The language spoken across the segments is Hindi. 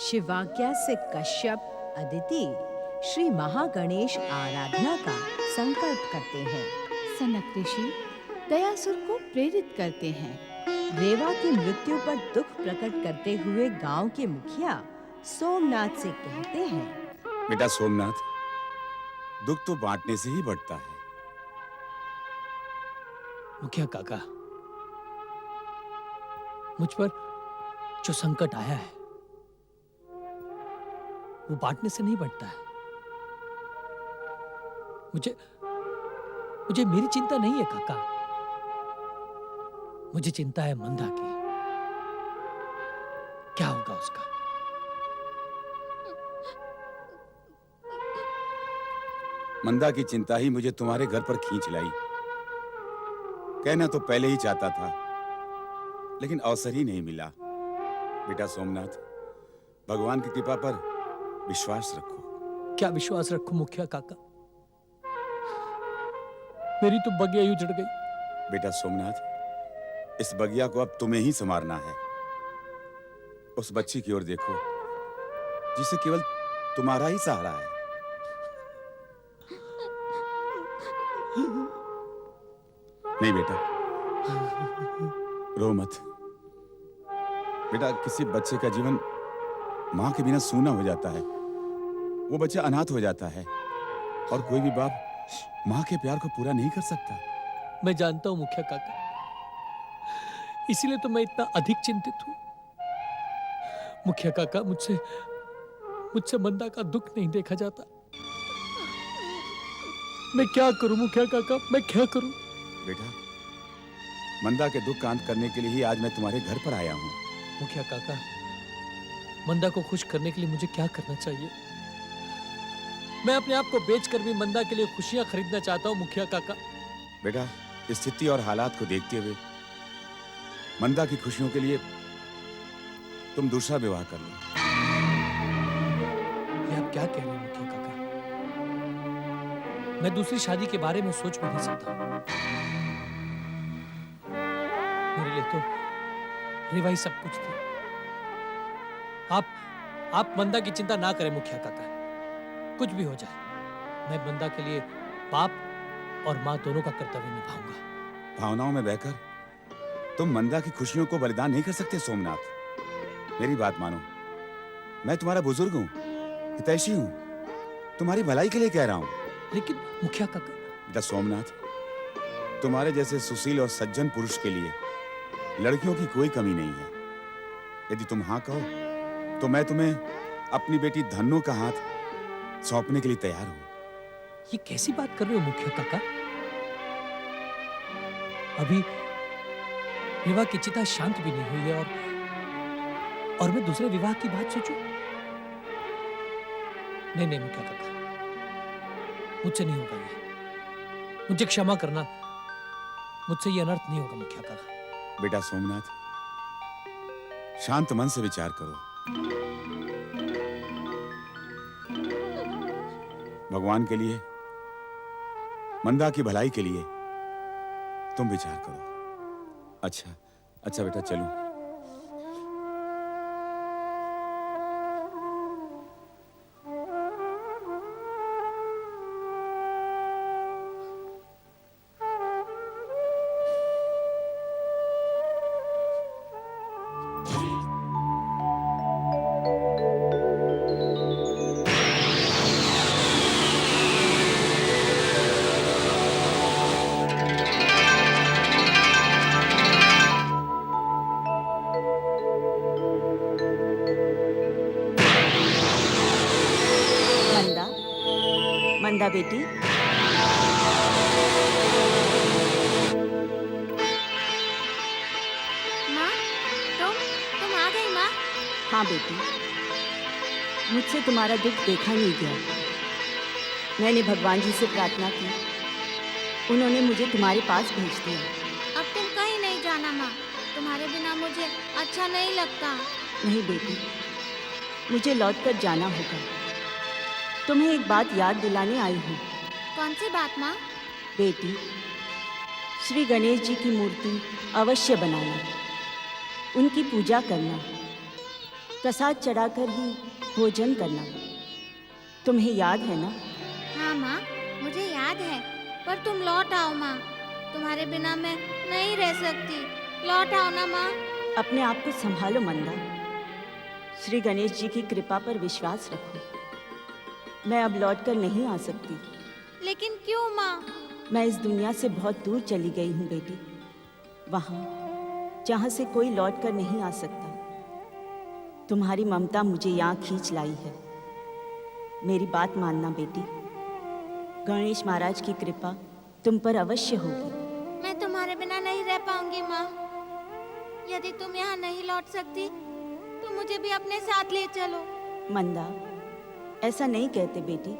शिवाज्ञा से कश्यप अदिति श्री महागणेश आराधना का संकल्प करते हैं। सनक ऋषि दयासुर को प्रेरित करते हैं। रेवा की मृत्यु पर दुख प्रकट करते हुए गांव के मुखिया सोमनाथ से कहते हैं, बेटा सोमनाथ, दुख तो बांटने से ही बढ़ता है। मुखिया काका, मुझ पर जो संकट आया है वो बांटने से नहीं बढ़ता है। मुझे मेरी चिंता नहीं है काका, मुझे चिंता है मंदा की। क्या होगा उसका? मंदा की चिंता ही मुझे तुम्हारे घर पर खींच लाई। कहना तो पहले ही चाहता था, लेकिन अवसर ही नहीं मिला। बेटा सोमनाथ, भगवान की कृपा पर विश्वास रखो। क्या विश्वास रखूं मुखिया काका? मेरी तो बगिया ही उजड़ गई। बेटा सोमनाथ, इस बगिया को अब तुम्हें ही संवारना है। उस बच्ची की ओर देखो जिसे केवल तुम्हारा ही सहारा है। नहीं बेटा, रो मत। बेटा, किसी बच्चे का जीवन मां के बिना सूना हो जाता है। वो बच्चा अनाथ हो जाता है और कोई भी बाप मां के प्यार को पूरा नहीं कर सकता। मैं जानता हूं मुखिया काका, इसीलिए तो मैं इतना अधिक चिंतित हूं। मुखिया काका, मुझसे मंदा का दुख नहीं देखा जाता। मैं क्या करूं मुखिया काका, मैं क्या करूं? बेटा, मंदा के दुख का अंत करने के लिए ही आज मैं तुम्हारे घर पर आया हूं। मुखिया काका, मंदा को खुश करने के लिए मुझे क्या करना चाहिए? मैं अपने आप को बेचकर भी मंदा के लिए खुशियां खरीदना चाहता हूं मुखिया काका। बेटा, स्थिति और हालात को देखते हुए मंदा की खुशियों के लिए तुम दूसरा विवाह कर लो। ये आप क्या कह रहे हैं मुखिया काका? मैं दूसरी शादी के बारे में सोच भी नहीं सकता। मेरे लिए तो रेवा ही सब कुछ थी। आप मंदा की चिंता ना करें मुखिया काका। कुछ भी हो जाए, मैं मंदा के लिए बाप और मां दोनों का कर्तव्य निभाऊंगा। भावनाओं में बहकर तुम मंदा की खुशियों को बलिदान नहीं कर सकते सोमनाथ। मेरी बात मानो, मैं तुम्हारा बुजुर्ग हूं, हितैषी हूं, तुम्हारी भलाई के लिए कह रहा हूं। लेकिन मुखिया काका। बेटा सोमनाथ, तुम्हारे जैसे सुशील और सज्जन पुरुष के लिए लड़कियों की कोई कमी नहीं है। यदि तुम हाँ कहो तो मैं तुम्हें अपनी बेटी धन्नो का हाथ सौंपने के लिए तैयार हूं। ये कैसी बात कर रहे हो मुखिया काका? अभी विवाह की चिता शांत भी नहीं हुई है और मैं दूसरे विवाह की बात सोचूं? नहीं मुखिया काका, मुझसे नहीं होगा ये। मुझे क्षमा करना, मुझसे ये अनर्थ नहीं होगा मुखिया काका। बेटा सोमनाथ, शांत मन से विचार करो। भगवान के लिए, मंदा की भलाई के लिए तुम विचार करो। अच्छा बेटा, चलो। मंदा बेटी, माँ, तुम आ गई माँ? हाँ बेटी, मुझसे तुम्हारा दुख देखा नहीं गया। मैंने भगवान जी से प्रार्थना की, उन्होंने मुझे तुम्हारे पास भेज दिया। अब तुम कहीं नहीं जाना माँ, तुम्हारे बिना मुझे अच्छा नहीं लगता। नहीं बेटी, मुझे लौटकर जाना होगा। तुम्हें एक बात याद दिलाने आई हूँ। कौन सी बात माँ? बेटी, श्री गणेश जी की मूर्ति अवश्य बनाना, उनकी पूजा करना। प्रसाद चढ़ाकर ही भोजन करना। तुम्हें याद है ना? हाँ माँ, मुझे याद है, पर तुम लौट आओ माँ। तुम्हारे बिना मैं नहीं रह सकती। लौट आओ ना माँ। अपने आप को संभालो मंदा। श्री गणेश जी की कृपा पर विश्वास रखो। मैं अब लौटकर नहीं आ सकती। लेकिन क्यों माँ? मैं इस दुनिया से बहुत दूर चली गई हूँ बेटी, वहाँ जहाँ से कोई लौट कर नहीं आ सकता। तुम्हारी ममता मुझे यहाँ खींच लाई है। मेरी बात मानना बेटी, गणेश महाराज की कृपा तुम पर अवश्य होगी। मैं तुम्हारे बिना नहीं रह पाऊंगी माँ। यदि तुम यहाँ नहीं लौट सकती तो मुझे भी अपने साथ ले चलो। मंदा, ऐसा नहीं कहते बेटी।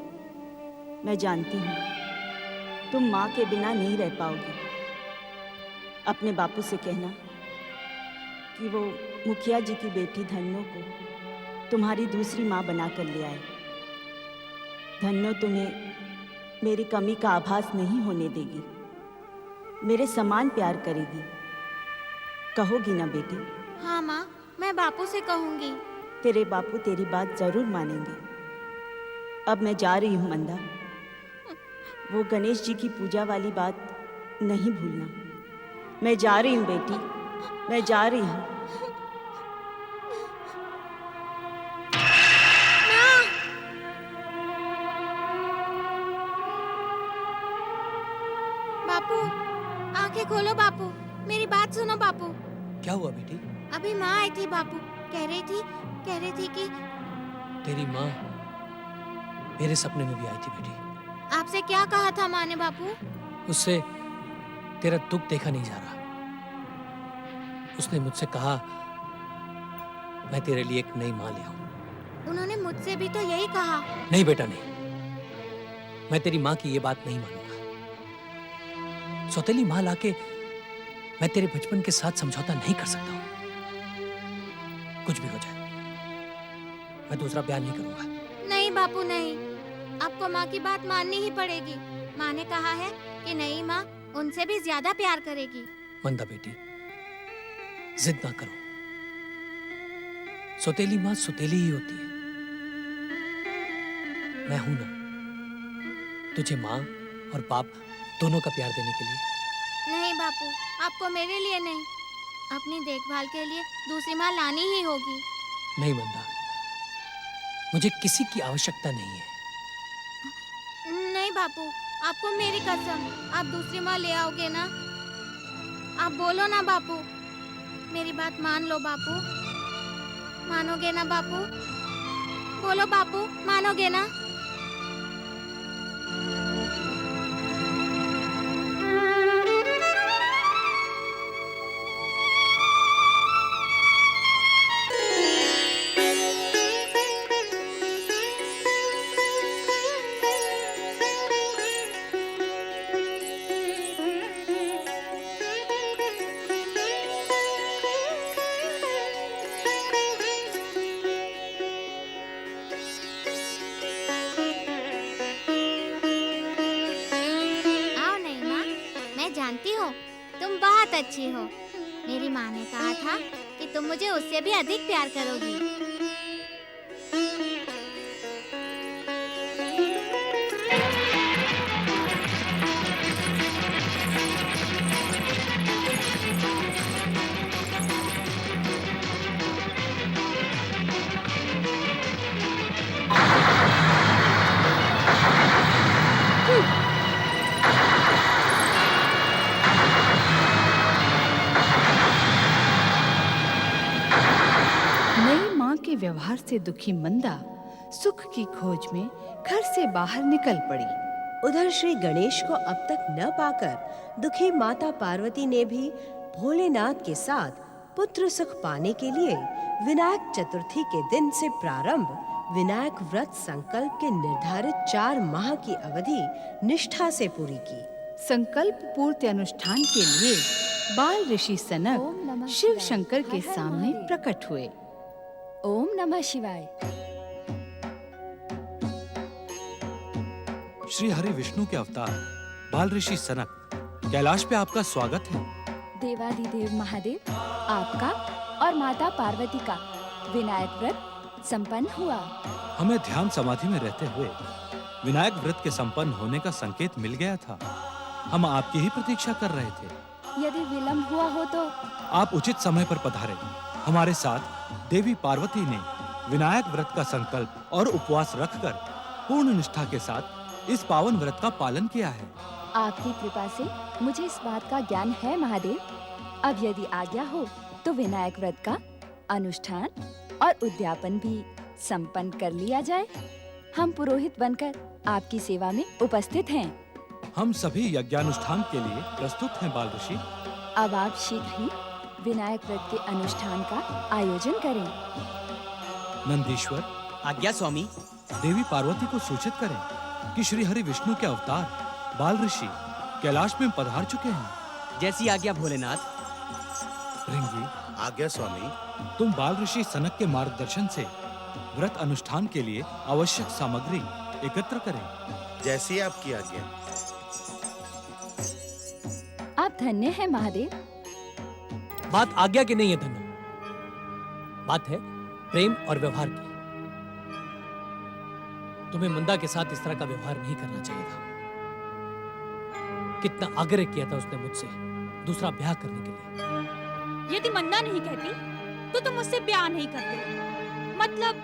मैं जानती हूँ तुम माँ के बिना नहीं रह पाओगी। अपने बापू से कहना कि वो मुखिया जी की बेटी धन्नो को तुम्हारी दूसरी माँ बनाकर ले आए। धन्नो तुम्हें मेरी कमी का आभास नहीं होने देगी, मेरे समान प्यार करेगी। कहोगी ना बेटी? हाँ माँ, मैं बापू से कहूँगी। तेरे बापू तेरी बात जरूर मानेंगे। अब मैं जा रही हूँ मंदा। वो गणेश जी की पूजा वाली बात नहीं भूलना। मैं जा रही हूँ बेटी, मैं जा रही हूँ। बापू, आंखें खोलो बापू। मेरी बात सुनो बापू। क्या हुआ बेटी? अभी माँ आई थी बापू। कह रही थी कि तेरी माँ मेरे सपने में भी आई थी बेटी। आपसे क्या कहा था माँ ने बापू? उससे तेरा दुख देखा नहीं जा रहा। उसने मुझसे कहा मैं तेरे लिए एक नई माँ ले आऊं। उन्होंने मुझसे भी तो यही कहा। नहीं बेटा नहीं, मैं तेरी माँ की ये बात नहीं मानूंगा। सौतेली माँ लाके मैं तेरे बचपन के साथ समझौता नहीं कर सकता हूं। कुछ भी हो जाए मैं दूसरा ब्याह नहीं करूंगा। नहीं बापू नहीं, आपको माँ की बात माननी ही पड़ेगी। माँ ने कहा है कि नई माँ उनसे भी ज्यादा प्यार करेगी। मंदा बेटी, जिद ना करो। सौतेली माँ सौतेली ही होती है। मैं हूं ना तुझे माँ और बाप दोनों का प्यार देने के लिए। नहीं बापू, आपको मेरे लिए नहीं, अपनी देखभाल के लिए दूसरी माँ लानी ही होगी। नहीं मंदा, मुझे किसी की आवश्यकता नहीं है। नहीं बापू, आपको मेरी कसम, आप दूसरी माँ ले आओगे ना? आप बोलो ना बापू। मेरी बात मान लो बापू। मानोगे ना बापू? बोलो बापू, मानोगे ना? तुम बहुत अच्छी हो। मेरी माँ ने कहा था कि तुम मुझे उससे भी अधिक प्यार करोगी। नई माँ के व्यवहार से दुखी मंदा सुख की खोज में घर से बाहर निकल पड़ी। उधर श्री गणेश को अब तक न पाकर दुखी माता पार्वती ने भी भोलेनाथ के साथ पुत्र सुख पाने के लिए विनायक चतुर्थी के दिन से प्रारंभ विनायक व्रत संकल्प के निर्धारित 4 माह की अवधि निष्ठा से पूरी की। संकल्प पूर्ति अनुष्ठान के लिए बाल ऋषि ओम सनक नमः शिव शिवाय। शंकर के हर हर सामने महादेव। प्रकट हुए। ओम नमः शिवाय। श्री हरि विष्णु के अवतार बाल ऋषि सनक, कैलाश पे आपका स्वागत है। देवाधिदेव महादेव आपका और माता पार्वती का विनायक व्रत संपन्न हुआ। हमें ध्यान समाधि में रहते हुए विनायक व्रत के संपन्न होने का संकेत मिल गया था। हम आपकी ही प्रतीक्षा कर रहे थे। यदि विलंब हुआ हो तो? आप उचित समय पर पधारे। हमारे साथ देवी पार्वती ने विनायक व्रत का संकल्प और उपवास रखकर पूर्ण निष्ठा के साथ इस पावन व्रत का पालन किया है। आपकी कृपा से मुझे इस बात का ज्ञान है महादेव। अब यदि आज्ञा हो तो विनायक व्रत का अनुष्ठान और उद्यापन भी संपन्न कर लिया जाए। हम पुरोहित बनकर आपकी सेवा में उपस्थित हैं। हम सभी यज्ञानुष्ठान के लिए प्रस्तुत हैं बाल ऋषि। अब आप शीघ्र ही विनायक व्रत के अनुष्ठान का आयोजन करें। नंदीश्वर, आज्ञा स्वामी। देवी पार्वती को सूचित करें कि श्री हरि विष्णु के अवतार बाल ऋषि कैलाश में पधार चुके हैं। जैसी आज्ञा भोलेनाथ। रिंगी, आज्ञा स्वामी। तुम बाल ऋषि सनक के मार्गदर्शन से व्रत अनुष्ठान के लिए आवश्यक सामग्री एकत्र करें। जैसी आपकी आज्ञा। आप धन्य हैं महादेव। बात आज्ञा की नहीं है धन्नो, बात है प्रेम और व्यवहार की। तुम्हें मंदा के साथ इस तरह का व्यवहार नहीं करना चाहिए था। कितना आग्रह किया था उसने मुझसे दूसरा ब्याह करने के लिए। यदि मंदा नहीं कहती तो तुम मुझसे ब्याह नहीं करते। मतलब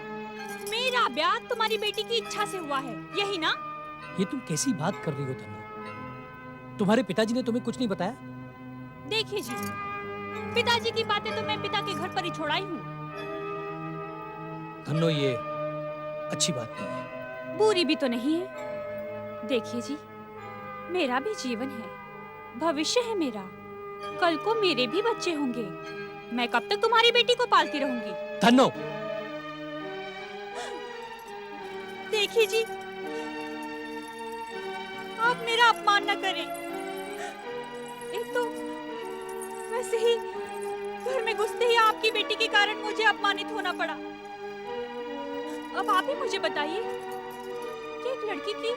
मेरा ब्याह तुम्हारी बेटी की इच्छा से हुआ है, यही ना? ये तुम कैसी बात कर रही हो धन्नो? तुम्हारे पिताजी ने तुम्हें कुछ नहीं बताया? देखिए जी, पिताजी की बातें तो मैं पिता के घर पर ही छोड़ाई हूँ। धन्नो, ये अच्छी बात नहीं है। बुरी भी तो नहीं है। देखिए जी, मेरा भी जीवन है, भविष्य है मेरा। कल को मेरे भी बच्चे होंगे। मैं कब तक तुम्हारी बेटी को पालती रहूंगी? धन्नो, देखिए जी, आप मेरा अपमान न करें। एक तो वैसे ही घर में घुसते ही आपकी बेटी के कारण मुझे अपमानित होना पड़ा। अब आप ही मुझे बताइए कि एक लड़की की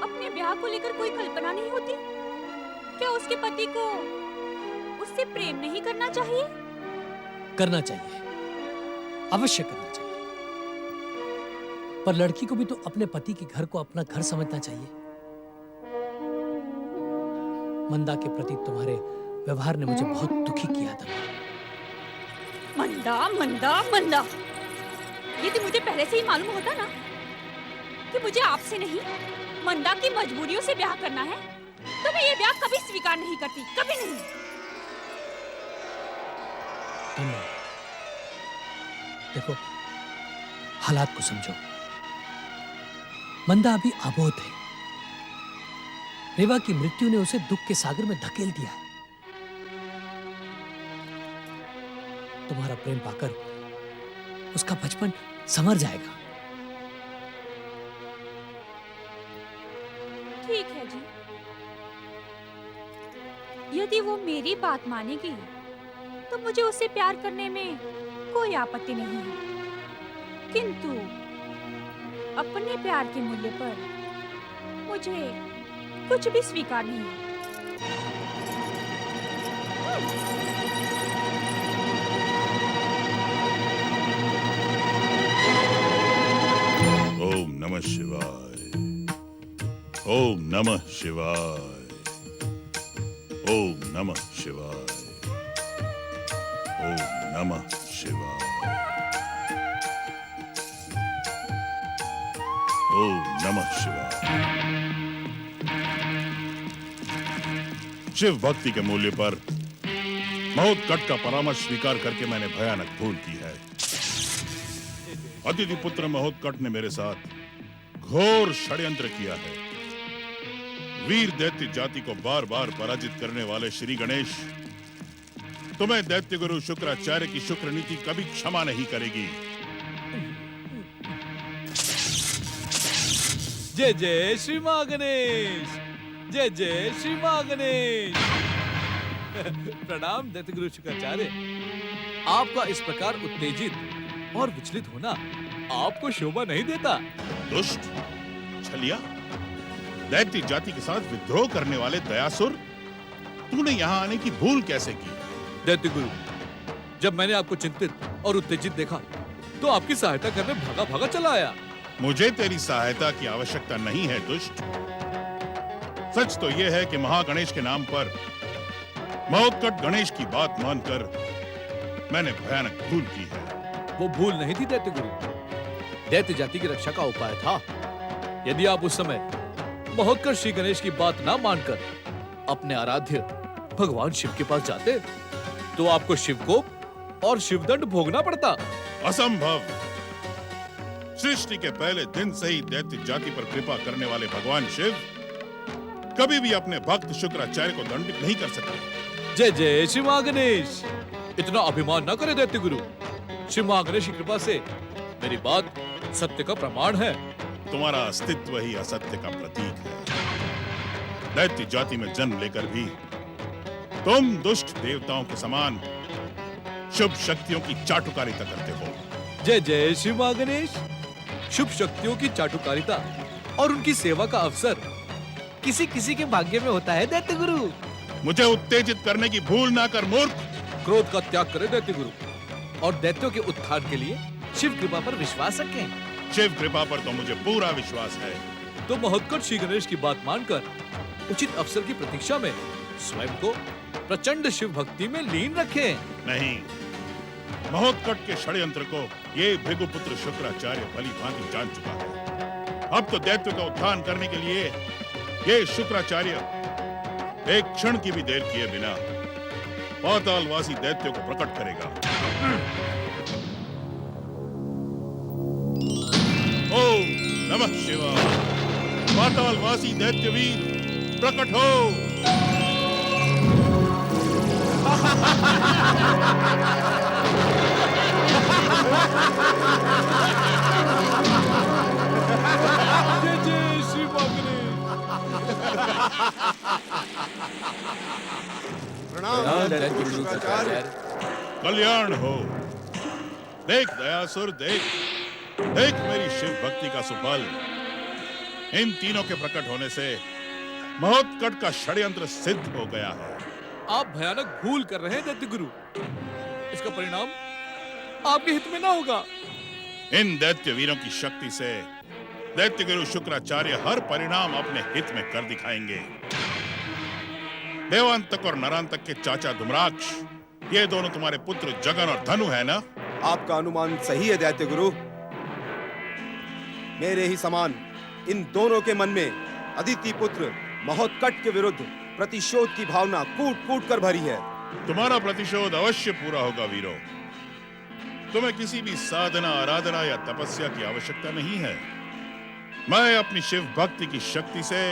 अपने ब्याह को लेकर कोई कल्पना नहीं होती? क्या उसके पति को उससे प्रेम नहीं करना चाहिए? करना चाहिए, अवश्य करना चाहिए। पर लड़की को भी तो अपने पति के घर को अपना घर समझना चाहिए। मंदा के प्रति तुम्हारे व्यवहार ने मुझे बहुत दुखी किया था। मंदा, मंदा, मंदा। यदि मुझे पहले से ही मालूम होता ना कि मुझे आपसे नहीं मंदा की मजबूरियों से ब्याह करना है, तो मैं ये ब्याह कभी स्वीकार नहीं करती, कभी नहीं। देखो, हालात को समझो। मंदा अभी अबोध है। रेवा की मृत्यु ने उसे दुख के सागर में धकेल दिया है। तुम्हारा प्रेम पाकर उसका बचपन संवर जाएगा। ठीक है जी, यदि वो मेरी बात मानेगी तो मुझे उससे प्यार करने में कोई आपत्ति नहीं है। किंतु अपने प्यार के मूल्य पर मुझे कुछ भी स्वीकार नहीं है। ओम नमः शिवाय। ओम नमः शिवाय। ओम नमः शिवाय। ओम नमः शिवाय। ओम नमः शिवाय। शिव भक्ति के मूल्य पर महोत्कट का परामर्श स्वीकार करके मैंने भयानक भूल की है। अदिति पुत्र महोत्कट ने मेरे साथ घोर षड्यंत्र किया है। वीर दैत्य जाति को बार बार पराजित करने वाले श्री गणेश, तुम्हें दैत्य गुरु शुक्राचार्य की शुक्र नीति कभी क्षमा नहीं करेगी। जय जय श्री मां गणेश, जय जय श्री मां गणेश। प्रणाम दैत्य गुरु शुक्राचार्य। आपका इस प्रकार उत्तेजित और विचलित होना आपको शोभा नहीं देता। दुष्ट, छलिया, दैत्य जाति के साथ विद्रोह करने वाले दयासुर, तूने यहाँ आने की भूल कैसे की? दैत्य गुरु, जब मैंने आपको चिंतित और उत्तेजित देखा तो आपकी सहायता करने भागा भागा चला आया। मुझे तेरी सहायता की आवश्यकता नहीं है दुष्ट। सच तो यह है कि महागणेश के नाम पर महोत्कट गणेश की बात मानकर मैंने भयानक भूल की है। वो भूल नहीं थी दैत्य गुरु, दैत्य जाति की रक्षा का उपाय था। यदि आप उस समय महोत्कट श्री गणेश की बात ना मानकर अपने आराध्य भगवान शिव के पास जाते तो आपको शिवकोप और शिवदंड भोगना पड़ता। असंभव। सृष्टि के पहले दिन से ही दैत्य जाति पर कृपा करने वाले भगवान शिव कभी भी अपने भक्त शुक्राचार्य को दंडित नहीं कर सकते। जय जय श्री महागणेश। इतना अभिमान न करे दैत्य गुरु। श्री महागणेश की कृपा से मेरी बात सत्य का प्रमाण है। तुम्हारा अस्तित्व ही असत्य का प्रतीक है। दैत्य जाति में जन्म लेकर भी तुम दुष्ट देवताओं के समान शुभ शक्तियों की चाटुकारिता करते हो। जय जय श्री महागणेश। शुभ शक्तियों की चाटुकारिता और उनकी सेवा का अवसर किसी किसी के भाग्य में होता है दैत्य गुरु। मुझे उत्तेजित करने की भूल ना कर मूर्ख। क्रोध का त्याग करे दैत्य गुरु और दैत्यों के उत्थान के लिए शिव कृपा पर विश्वास रखें। शिव कृपा पर तो मुझे पूरा विश्वास है। तो महोत्कट श्री गणेश की बात मानकर उचित अवसर की प्रतीक्षा में स्वयं को प्रचंड शिव भक्ति में लीन रखें। नहीं, महोत्कट के षड्यंत्र को ये भृगुपुत्र शुक्राचार्य भली भांति जान चुका है। अब तो दैत्य का उत्थान करने के लिए ये शुक्राचार्य एक क्षण की भी देर किए बिना पातालवासी दैत्यों को प्रकट करेगा। ओम नमः शिवाय। पातालवासी दैत्यवीर प्रकट हो। जय जय श्री महागणेश। कल्याण हो। देख दयासुर, देख देख मेरी शिव भक्ति का सुफल। इन तीनों के प्रकट होने से महोत्कट का षड्यंत्र सिद्ध हो गया है। आप भयानक भूल कर रहे हैं दैत्य गुरु। इसका परिणाम आपके हित में ना होगा। इन दैत्य वीरों की शक्ति से दैत्य गुरु शुक्राचार्य हर परिणाम अपने हित में कर दिखाएंगे। देवांतक और नरांतक के चाचा धूम्राक्ष, ये दोनों तुम्हारे पुत्र जगन और धनु है ना? आपका अनुमान सही है दैत्य गुरु। मेरे ही समान इन दोनों के मन में अदिति पुत्र महोत्कट के विरुद्ध प्रतिशोध की भावना कूट कूट कर भरी है। तुम्हारा प्रतिशोध अवश्य पूरा होगा वीरों। तुम्हें किसी भी साधना, आराधना या तपस्या की आवश्यकता नहीं है। मैं अपनी शिव भक्ति की शक्ति से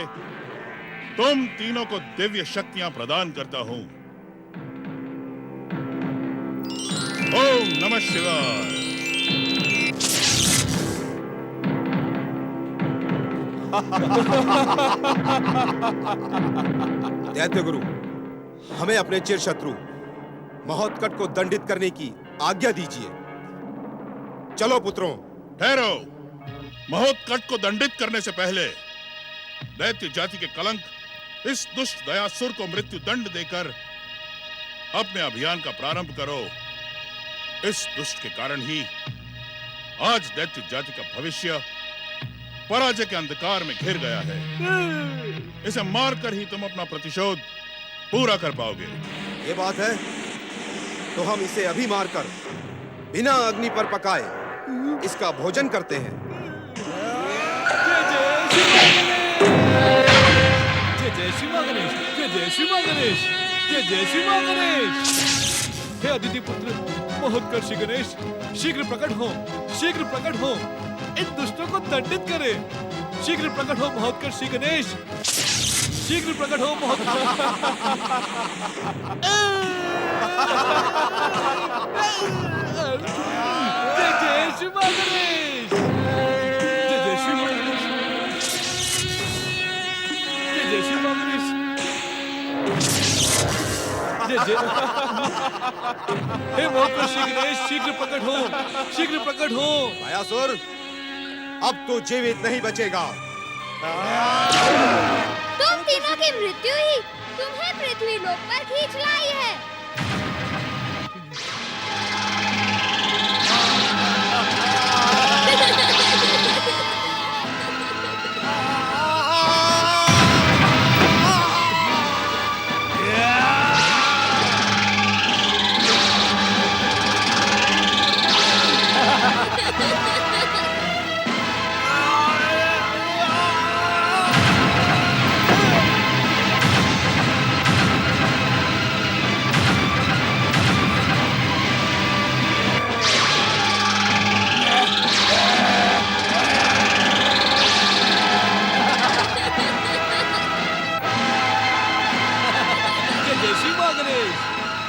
तुम तीनों को दिव्य शक्तियां प्रदान करता हूं। ओम नमः शिवाय। दैत्य गुरु, हमें अपने चिर शत्रु महोत्कट को दंडित करने की आज्ञा दीजिए। चलो पुत्रों। ठहरो। महोत्कट को दंडित करने से पहले दैत्य जाति के कलंक इस दुष्ट दयासुर को मृत्यु दंड देकर अपने अभियान का प्रारंभ करो। इस दुष्ट के कारण ही आज दैत्य जाति का भविष्य पराजय के अंधकार में घिर गया है। इसे मारकर ही तुम अपना प्रतिशोध पूरा कर पाओगे। ये बात है तो हम इसे अभी मारकर बिना अग्नि पर पकाए इसका भोजन करते हैं। जय जय श्री महागणेश। जय जय श्री महागणेश। जय जय श्री महागणेश। हे अदिति पुत्र महोत्कट श्री गणेश, शीघ्र प्रकट हो, शीघ्र प्रकट हो। इन दुष्टों को दंडित करे। शीघ्र प्रकट हो महोत्कट श्री गणेश, शीघ्र प्रकट हो महोत्कट। जय जय श्री महागणेश। जय जय श्री महागणेश। जय जय श्री महागणेश। जय जय। हे महोत्कट श्री गणेश, शीघ्र प्रकट हो, शीघ्र प्रकट हो। दयासुर, अब तो जीवित नहीं बचेगा। तुम तीनों की मृत्यु ही तुम्हें पृथ्वी लोक पर खींच लाई है।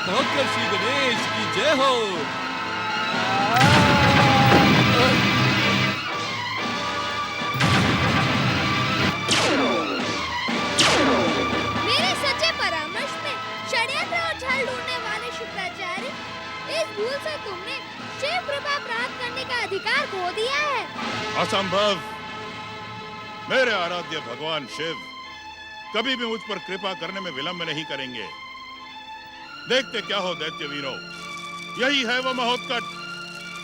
महोत्कर्षी गणेश की जय हो। मेरे सच्चे परामर्श में षड्यंत्र और छल ढूंढने वाले शुक्राचार्य, इस भूल से तुमने शिव कृपा प्राप्त करने का अधिकार खो दिया है। असंभव। मेरे आराध्य भगवान शिव कभी भी मुझ पर कृपा करने में विलंब नहीं करेंगे। देखते क्या हो दैत्य वीरों, यही है वो महोत्कट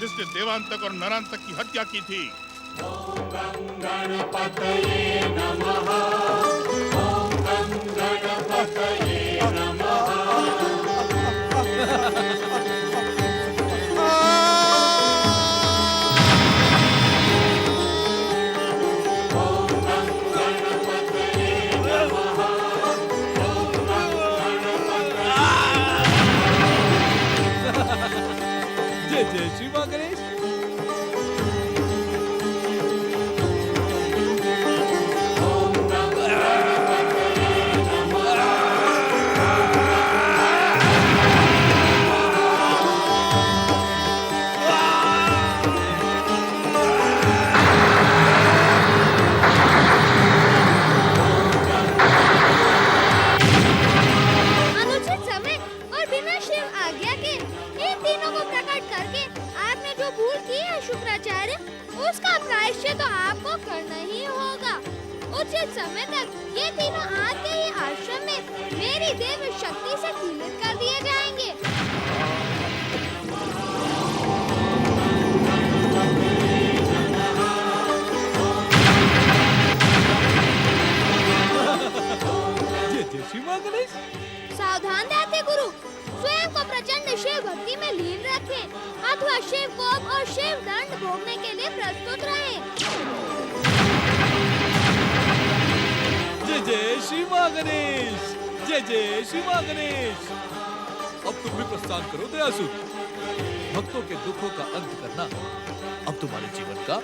जिसने देवांतक और नरांतक की हत्या की थी। ओम गणपतये नमः। ओम गणपतये नमः। जय जय श्री मां गणेश। अनुचित समय और बिना शिव आज्ञा के इन तीनों को प्रकट करके आपने जो भूल की है शुक्राचार्य, उसका प्रायश्चित तो आपको करना ही होगा। उचित समय तक ये तीनों आपके ही आश्रम में मेरी देव शक्ति से कीलित कर दिए जाएंगे। जय जय श्री मां गणेश। सावधान रहते गुरु, स्वयं को प्रचंड शिव भक्ति में लीन रखें अथवा शिव कोप और शिव दंड भोगने के लिए प्रस्तुत रहें। जय जय श्री मां गणेश। जय जय श्री मां गणेश। अब तुम भी प्रस्थान करो दयासुर। भक्तों के दुखों का अंत करना अब तुम्हारे जीवन का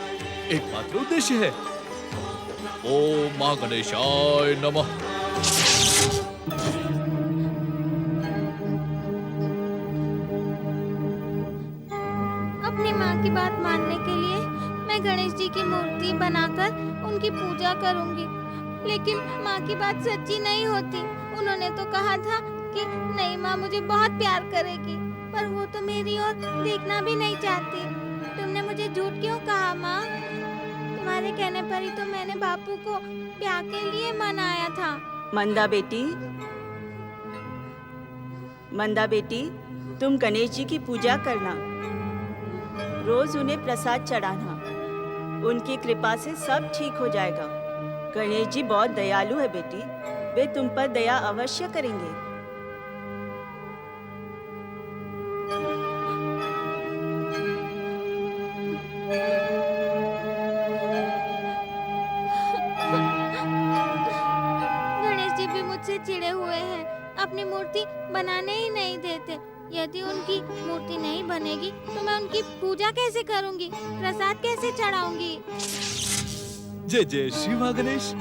एकमात्र उद्देश्य है। ओम मां गणेशाय नमः। अपनी माँ की बात मानने के लिए मैं गणेश जी की मूर्ति बनाकर उनकी पूजा करूंगी, लेकिन माँ की बात सच्ची नहीं होती। उन्होंने तो कहा था कि नहीं, माँ मुझे बहुत प्यार करेगी, पर वो तो मेरी ओर देखना भी नहीं चाहती। तुमने मुझे झूठ क्यों कहा माँ? तुम्हारे कहने पर ही तो मैंने बापू को ब्याह के लिए मनाया था। मंदा बेटी, तुम गणेश जी की पूजा करना, रोज उन्हें प्रसाद चढ़ाना। उनकी कृपा से सब ठीक हो जाएगा। गणेश जी बहुत दयालु है बेटी, वे तुम पर दया अवश्य करेंगे। गणेश जी भी मुझसे चिढ़े हुए हैं, अपनी मूर्ति बनाने ही नहीं देते। यदि उनकी मूर्ति नहीं बनेगी तो मैं उनकी पूजा कैसे करूंगी, प्रसाद कैसे चढ़ाऊंगी? जय जय श्री मां गणेश।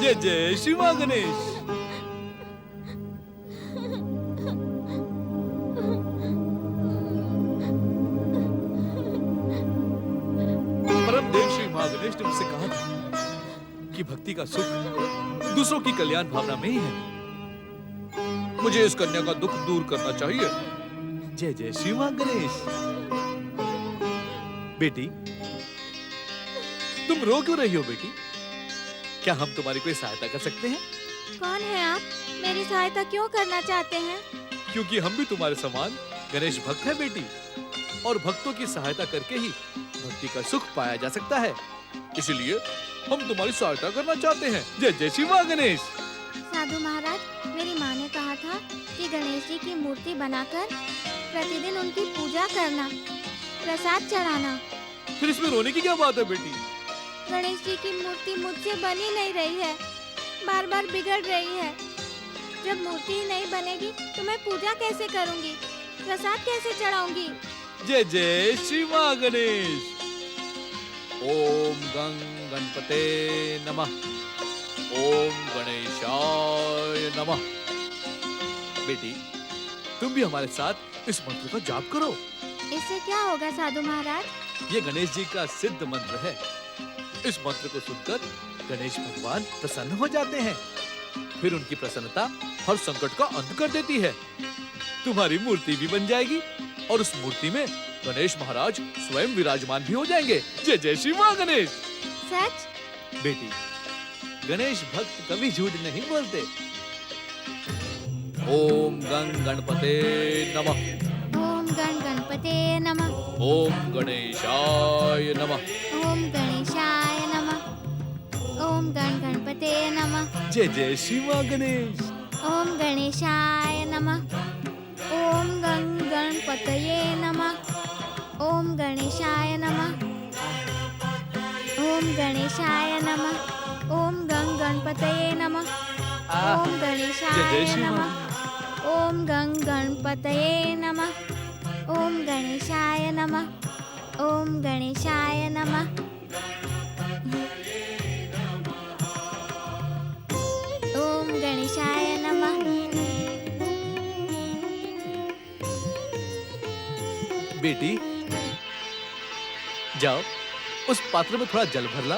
जय जय श्री मां गणेश। परम देव श्री मां गणेश ने मुझसे कहा था कि भक्ति का सुख दूसरों की कल्याण भावना में ही है। मुझे इस कन्या का दुख दूर करना चाहिए। जय जय श्री मां गणेश। बेटी, तुम रो क्यों रही हो बेटी? क्या हम तुम्हारी कोई सहायता कर सकते हैं? कौन है आप? मेरी सहायता क्यों करना चाहते हैं? क्योंकि हम भी तुम्हारे समान गणेश भक्त हैं बेटी, और भक्तों की सहायता करके ही भक्ति का सुख पाया जा सकता है। इसलिए हम तुम्हारी सहायता करना चाहते हैं। जय जय श्री मां गणेश। साधु महाराज, मेरी माँ ने कहा था कि गणेश जी की मूर्ति बनाकर प्रतिदिन उनकी पूजा करना, प्रसाद चढ़ाना। फिर इसमें रोने की क्या बात है बेटी? गणेश जी की मूर्ति मुझसे बन ही नहीं रही है, बार बार बिगड़ रही है। जब मूर्ति ही नहीं बनेगी तो मैं पूजा कैसे करूंगी, प्रसाद कैसे चढ़ाऊंगी? जय जय श्री मां गणेश। ओम गं गणपते नमः। ओम गणेशाय नमः। बेटी, तुम भी हमारे साथ इस मंत्र का जाप करो। इससे क्या होगा साधु महाराज? ये गणेश जी का सिद्ध मंत्र है। इस मंत्र को सुनकर गणेश भगवान प्रसन्न हो जाते हैं। फिर उनकी प्रसन्नता हर संकट का अंत कर देती है। तुम्हारी मूर्ति भी बन जाएगी और उस मूर्ति में गणेश महाराज स्वयं विराजमान भी हो जाएंगे। जय जय श्री मां गणेश। सच? बेटी, गणेश भक्त कभी झूठ नहीं बोलते। ओम गं गणपते नमः। ओम गण गणपते नमः। ओम गणेशाय नमः। ओम गणेशाय नमः। ओम गण गणपते नमः। जय जय श्री मां गणेश। ओम गणेशाय नमः। ओम गं गणपतये नमः। ओम गणेशाय नमः। ओम गणेशाय नमः। ओम गं गणपतये नमः। ओम गणेशाय नमः। ओम गं गणपतये नमः। ओम गणेशाय नमः। ओम गणेशाय नमः। ओम गणेशाय नमः। बेटी, जाओ उस पात्र में थोड़ा जल भर ला।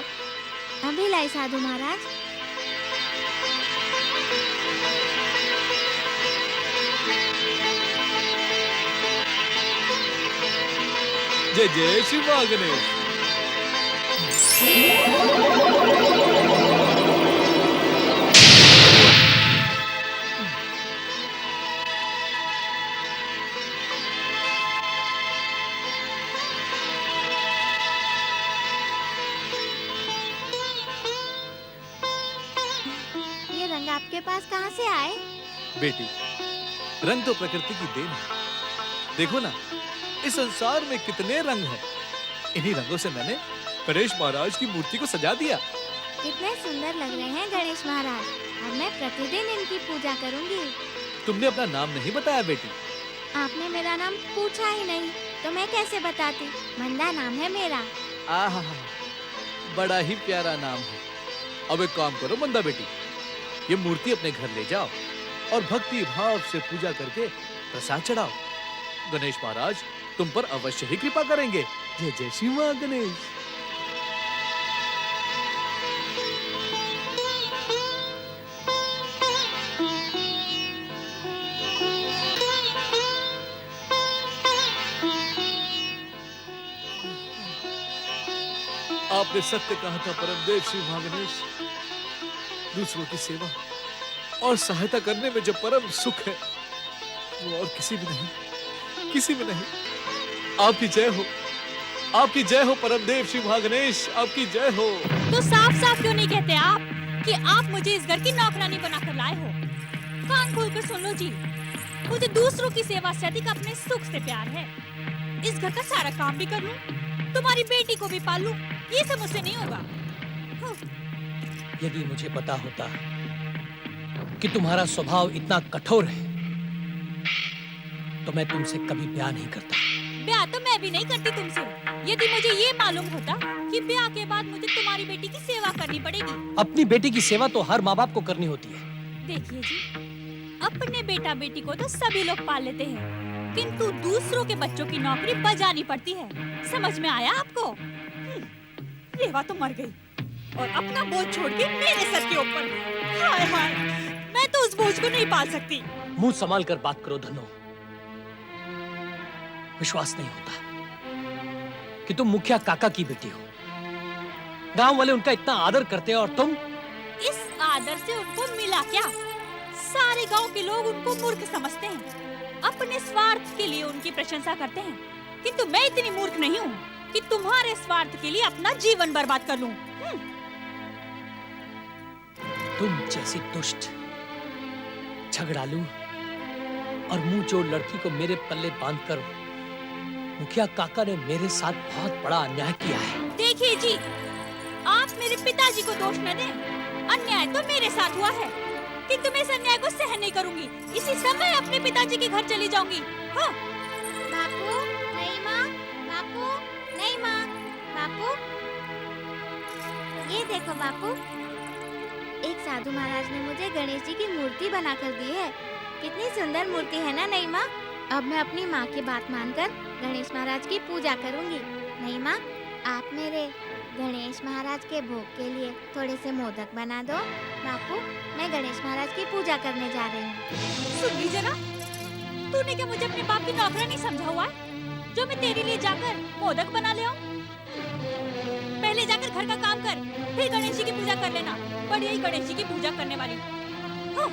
अभी लाई साधु महाराज। जय जय श्री मां गणेश। ये रंग आपके पास कहाँ से आए? बेटी, रंग तो प्रकृति की देन है। देखो ना, इस संसार में कितने रंग हैं। इन्हीं रंगों से मैंने गणेश महाराज की मूर्ति को सजा दिया। कितने सुंदर लग रहे हैं गणेश महाराज। अब मैं प्रतिदिन इनकी पूजा करूंगी। तुमने अपना नाम नहीं बताया बेटी। आपने मेरा नाम पूछा ही नहीं तो मैं कैसे बताती? मंदा नाम है मेरा। आहा, बड़ा ही प्यारा नाम है। अब एक काम करो मंदा बेटी, ये मूर्ति अपने घर ले जाओ और भक्ति भाव से पूजा करके प्रसाद चढ़ाओ। गणेश महाराज तुम पर अवश्य ही कृपा करेंगे। जय जय श्री मां गणेश। आपने सत्य कहा था परमदेव श्री मां गणेश। दूसरों की सेवा और सहायता करने में जो परम सुख है वो और किसी में नहीं, किसी में नहीं। आपकी जय हो, आपकी जय हो परमदेव श्री मां गणेश, आपकी जय हो। तो साफ साफ क्यों नहीं कहते आप कि आप मुझे इस घर की नौकरानी बनाकर लाए हो? कान खोलकर सुन लो जी, मुझे दूसरों की सेवा से अधिक अपने सुख से प्यार है। इस घर का सारा काम भी कर लूं, तुम्हारी बेटी को भी पाल लूं, ये सब मुझसे नहीं होगा। यदि मुझे पता होता कि तुम्हारा स्वभाव इतना कठोर है तो मैं तुमसे कभी ब्याह नहीं करता। ब्याह तो मैं भी नहीं करती तुमसे। यदि मुझे ये मालूम होता कि ब्याह के बाद मुझे तुम्हारी बेटी की सेवा करनी पड़ेगी। अपनी बेटी की सेवा तो हर माँ बाप को करनी होती है। देखिए जी, अपने बेटा बेटी को तो सभी लोग पाल लेते हैं, किंतु दूसरों के बच्चों की नौकरी बजानी पड़ती है। समझ में आया आपको? रेवा तो मर गई और अपना बोझ छोड़ के मेरे सर के ऊपर। हाय हाय, मैं तो उस बोझ को नहीं पाल सकती। मुंह संभाल कर बात करो धनो। विश्वास नहीं होता कि तुम मुखिया काका की बेटी हो। गांव वाले उनका इतना आदर करते हैं और तुम? इस आदर से उनको मिला क्या? सारे गांव के लोग उनको मूर्ख समझते हैं, अपने स्वार्थ के लिए उनकी प्रशंसा करते हैं। किंतु मैं इतनी मूर्ख नहीं हूँ कि तुम्हारे स्वार्थ के लिए अपना जीवन बर्बाद कर लूं। तुम जैसी दुष्ट, झगड़ालू और मुंहजोड़ लड़की को मेरे पल्ले बांधकर मुखिया काका ने मेरे साथ बहुत बड़ा अन्याय किया है। देखिए जी, आप मेरे पिताजी को दोष न दें। अन्याय तो मेरे साथ हुआ है, किंतु मैं इस अन्याय को सहन नहीं करूंगी। इसी समय अपने पिताजी के घर चली जाऊंगी। हाँ। बापू, नहीं माँ, बापू, नहीं माँ, बापू। ये देखो बापू, एक साधु महाराज ने मुझे गणेश जी की मूर्ति बनाकर दी है। कितनी सुंदर मूर्ति है ना नई माँ। अब मैं अपनी माँ की बात मानकर गणेश महाराज की पूजा करूँगी। नई माँ, आप मेरे गणेश महाराज के भोग के लिए थोड़े से मोदक बना दो। बापू, मैं गणेश महाराज की पूजा करने जा रही हूँ। सुन लीजिए ना, तूने क्या मुझे अपने बाप की नौकरानी समझा हुआ है जो मैं तेरे लिए जाकर मोदक बना ले आऊं? पहले जाकर घर का काम कर, फिर गणेश जी की पूजा कर लेना। बड़ी ही गणेश जी की पूजा करने वाली। हाँ।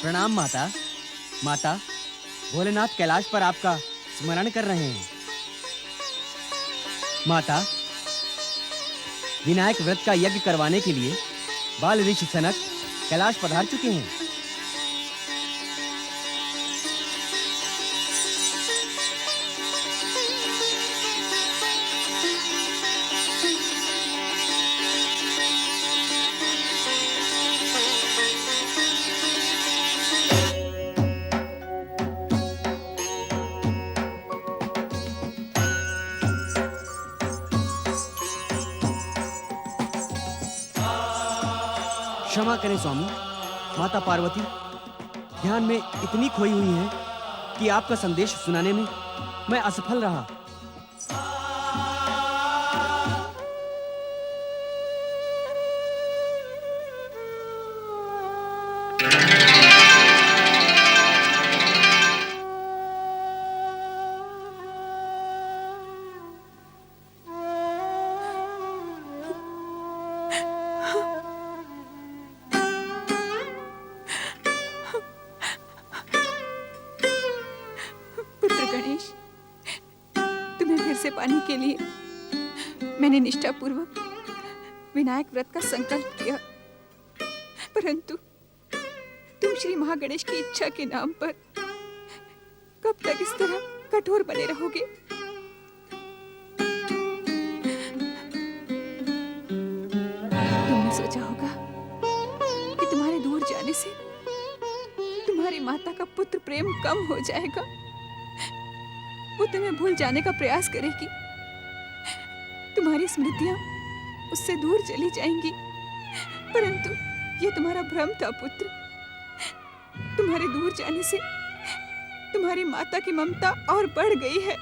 प्रणाम माता। माता, भोलेनाथ कैलाश पर आपका स्मरण कर रहे हैं। माता, विनायक व्रत का यज्ञ करवाने के लिए बाल ऋषि सनक कैलाश पधार चुके हैं। क्षमा करें स्वामी, माता पार्वती ध्यान में इतनी खोई हुई हैं कि आपका संदेश सुनाने में मैं असफल रहा। से पाने के लिए मैंने निष्ठापूर्वक विनायक व्रत का संकल्प किया, परंतु तुम श्री महागणेश की इच्छा के नाम पर कब तक इस तरह कठोर बने रहोगे? तुमने सोचा होगा कि तुम्हारे दूर जाने से तुम्हारी माता का पुत्र प्रेम कम हो जाएगा, वो तुम्हें भूल जाने का प्रयास करेगी, तुम्हारी स्मृतियां उससे दूर चली जाएंगी। परंतु ये तुम्हारा भ्रम था पुत्र। तुम्हारे दूर जाने से तुम्हारी माता की ममता और बढ़ गई है।